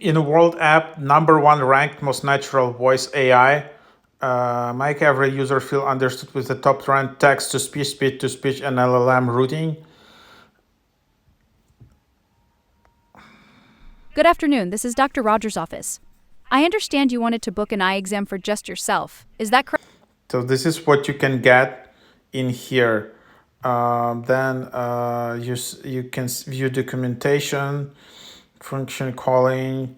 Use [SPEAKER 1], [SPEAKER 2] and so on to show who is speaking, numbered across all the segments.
[SPEAKER 1] Inworld app, #1 ranked most natural voice AI. Make every user feel understood with the top trend text to speech, speech to speech, and LLM routing.
[SPEAKER 2] Good afternoon. This is Dr. Rogers' office. I understand you wanted to book an eye exam for just yourself. Is that correct?
[SPEAKER 1] So this is what you can get in here. Then you can view documentation, function calling,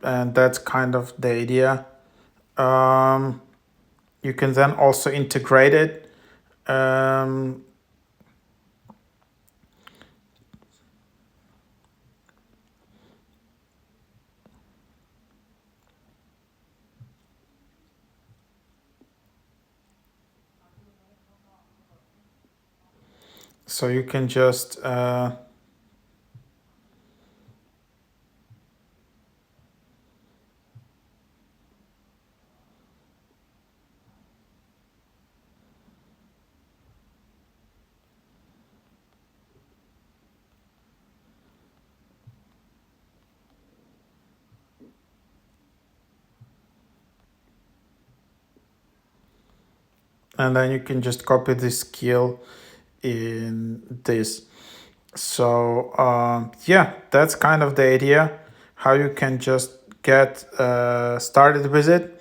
[SPEAKER 1] and that's kind of the idea. You can then also integrate it. Um, so you can just and then you can just copy this skill in this. So yeah, that's kind of the idea, how you can just get started with it.